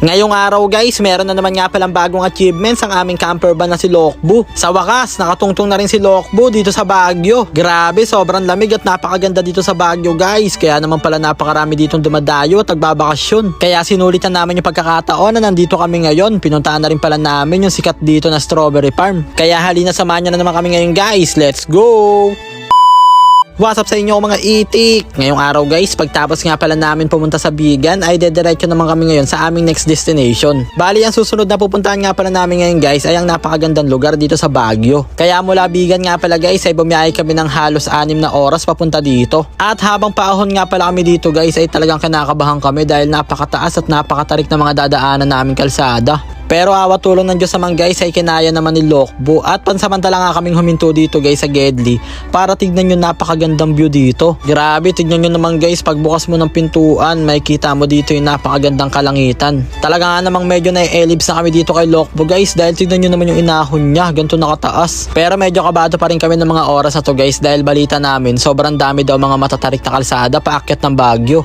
Ngayong araw guys, meron na naman nga palang bagong achievements ang aming camper van na si Lokbu. Sa wakas, nakatungtong na rin si Lokbu dito sa Baguio. Grabe, sobrang lamig at napakaganda dito sa Baguio guys. Kaya naman pala napakarami ditong dumadayo at nagbabakasyon. Kaya sinulitan namin yung pagkakataon na nandito kami ngayon. Pinuntahan na rin pala namin yung sikat dito na strawberry farm. Kaya halina samahan niyo na naman kami ngayon guys. Let's go! What's up sa inyo mga itik? Ngayong araw guys, pagtapos nga pala namin pumunta sa Bigan ay dediretso naman kami ngayon sa aming next destination. Bali ang susunod na pupuntahan nga pala namin ngayon guys ay ang napakagandang lugar dito sa Baguio. Kaya mula Bigan nga pala guys ay bumiyahe kami ng halos 6 na oras papunta dito. At habang paahon nga pala kami dito guys ay talagang kinakabahan kami dahil napakataas at napakatarik na mga dadaanan namin kalsada. Pero awa tulong ng Diyos naman guys ay kinaya naman ni Lokbu at pansamantala nga kaming huminto dito guys sa Gedli para tignan yung napakagandang view dito. Grabe, tignan nyo naman guys, pagbukas mo ng pintuan makikita mo dito yung napakagandang kalangitan. Talaga nga namang medyo na-elibs na kami dito kay Lokbu guys dahil tignan nyo naman yung inahon niya, ganito nakataas. Pero medyo kabado pa rin kami ng mga oras na to guys dahil balita namin sobrang dami daw mga matatarik na kalsada paakyat ng Baguio.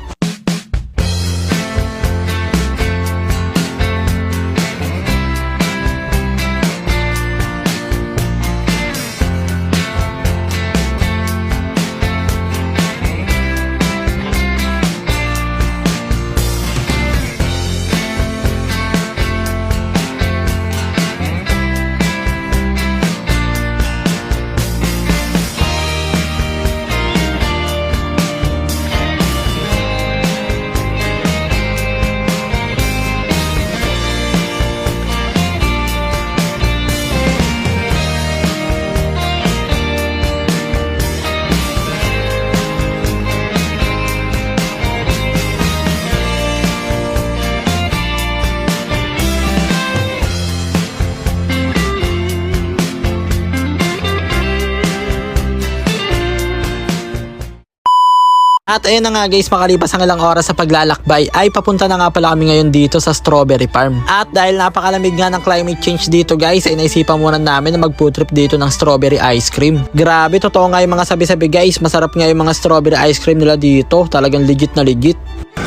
At ayun na nga guys, makalipas ang ilang oras sa paglalakbay ay papunta na nga pala kami ngayon dito sa strawberry farm. At dahil napakalamig nga ng climate change dito guys ay naisipan muna namin na mag-food trip dito ng strawberry ice cream. Grabe, totoo nga yung mga sabi-sabi guys, masarap nga yung mga strawberry ice cream nila dito, talagang legit na legit.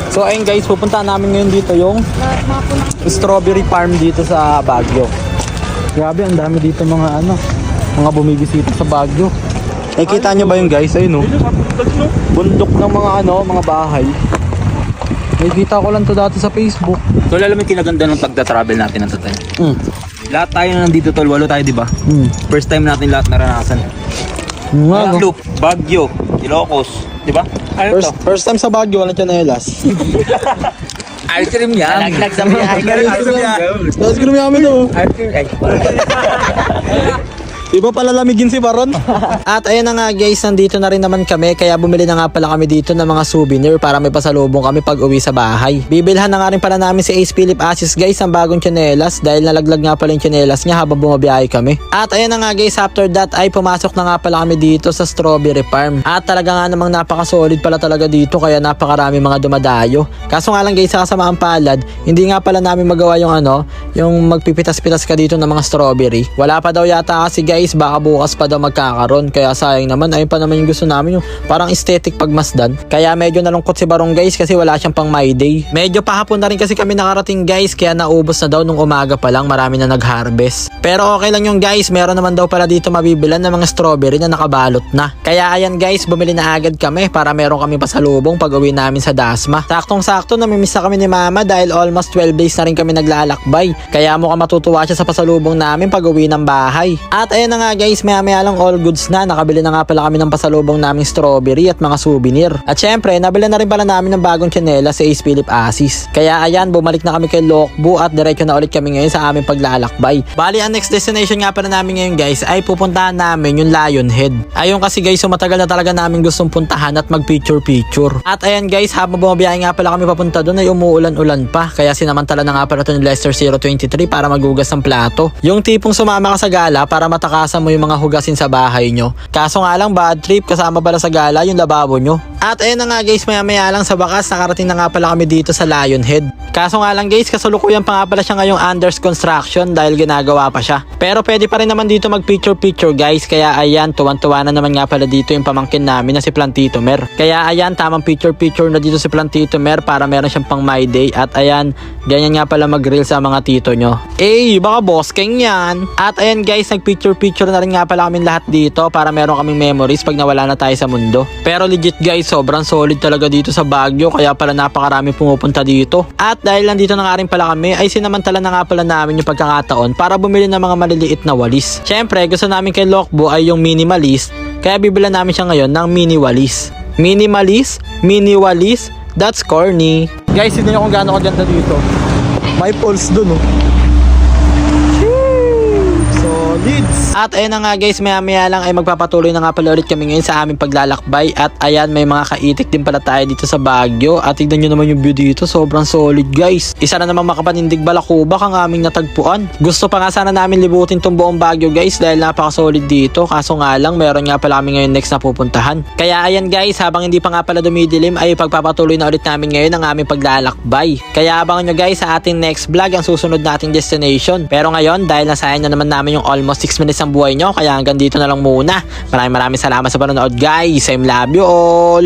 So ayun guys, pupunta namin ngayon dito yung strawberry farm dito sa Baguio. Grabe, ang dami dito mga mga bumibisita sa Baguio. Nakikita nyo ba yung guys? Ayun bundok ng mga bahay. Nakikita ko lang to dati sa Facebook. Tol, alam mo yung kinaganda ng pagda-travel natin ng tatay. Lahat tayo na nandito tol, walo tayo diba? First time natin lahat naranasan. Loop, Baguio, Ilocos, diba? First time sa Baguio, walang tsinelas. Ice cream yan. Ice cream namin to. Iba pala lamigin si Baron. At ayun na nga guys, nandito na rin naman kami. Kaya bumili na nga pala kami dito ng mga souvenir para may pasalubong kami pag uwi sa bahay. Bibilhan na nga rin pala namin si Ace Philip Asis guys ang bagong tsinelas dahil nalaglag nga pala yung tsinelas niya habang bumabiyahe kami. At ayun na nga guys, after that ay pumasok na nga pala kami dito sa strawberry farm. At talaga nga namang napaka-solid pala talaga dito kaya napakarami mga dumadayo. Kaso nga lang guys, sa kasamaan palad, hindi nga pala namin magawa yung yung magpipitas-pitas ka dito ng mga strawberry. Wala pa daw yata kasi guys, baka bukas pa daw magkakaroon. Kaya sayang naman, ayun pa naman yung gusto namin, yung parang aesthetic pagmasdan. Kaya medyo nalungkot si Barong guys kasi wala siyang pang my day. Medyo pahapon na rin kasi kami nakarating guys, kaya naubos na daw nung umaga pa lang, marami na nag-harvest. Pero okay lang yung guys, meron naman daw pala dito mabibilan ng mga strawberry na nakabalot na. Kaya ayan guys, bumili na agad kami para meron kami pasalubong pag uwi namin sa Dasma. Saktong-sakto namimiss na kami ni Mama dahil almost 12 days na rin kami naglalakbay. Kaya mukhang matutuwa siya sa pasalubong namin pag uwi ng bahay. At ayun na nga guys, maya lang all goods na. Nakabili na nga pala kami ng pasalubong naming strawberry at mga souvenir. At syempre, nabili na rin pala namin ng bagong tsinelas si Ace Philip Asis. Kaya ayan, bumalik na kami kay Lokbu at diretso na ulit kami ngayon sa aming paglalakbay. Bali, ang next destination nga pala namin ngayon guys ay pupuntahan namin yung Lionhead. Ayun kasi guys, matagal na talaga namin gustong puntahan at mag-picture-picture. At ayan guys, habang bumabiyahe nga pala kami papunta doon ay umuulan-ulan pa. Kaya sinamantala na nga pala ito ni Lester 023 para magugas ng plato. Yung tipong sumama ka sa gala para matakasan mo yung mga hugasin sa bahay nyo. Kaso nga lang bad trip, kasama pala sa gala yung lababo nyo. At ayun na nga guys, maya lang sa bakas nakarating na nga pala kami dito sa Lionhead. Kaso nga lang guys, kasalukuyan pa nga pala siya ngayong under construction dahil ginagawa pa siya. Pero pwede pa rin naman dito mag picture guys, kaya ayan, tuwan-tuwa na naman nga pala dito yung pamangkin namin na si Plantito Mer. Kaya ayan, tamang picture na dito si Plantito Mer para meron siyang pang my day. At ayan, ganyan nga pala mag-reel sa mga tito nyo. Baka boss king yan. At ayan guys, nag picture na rin nga pala kami lahat dito para meron kaming memories pag nawala na tayo sa mundo. Pero legit guys, sobrang solid talaga dito sa Baguio, kaya pala napakarami pumupunta dito. At dahil nandito na nga rin pala kami, ay sinamantala na nga pala namin yung pagkakataon para bumili ng mga maliliit na walis. Syempre, gusto namin kay Lokbo ay yung minimalist, kaya bibilan namin siya ngayon ng mini walis. Mini walis, that's corny. Guys, hindi nyo kung gaano kaganda dito. May pulse dun oh. Solids. At ayun na nga guys, maya lang ay magpapatuloy na nga pala ulit kami ngayon sa aming paglalakbay. At ayan, may mga kaitik din pala tayo dito sa Baguio. At tignan nyo naman yung view dito, sobrang solid guys. Isa na naman makapanindig balakubak ang aming natagpuan. Gusto pa nga sana namin libutin tong buong Baguio guys dahil napaka-solid dito. Kaso nga lang, meron nga pala kami ngayon next na pupuntahan. Kaya ayan guys, habang hindi pa nga pala dumidilim ay pagpapatuloy na ulit namin ngayon ang aming paglalakbay. Kaya abangan nyo guys sa ating next vlog ang susunod nating destination. Pero ngayon, dahil nasayang na naman namin yung almost 6 minutes ang buhay nyo, kaya hanggang dito na lang muna. Maraming salamat sa panonood guys. I love you all.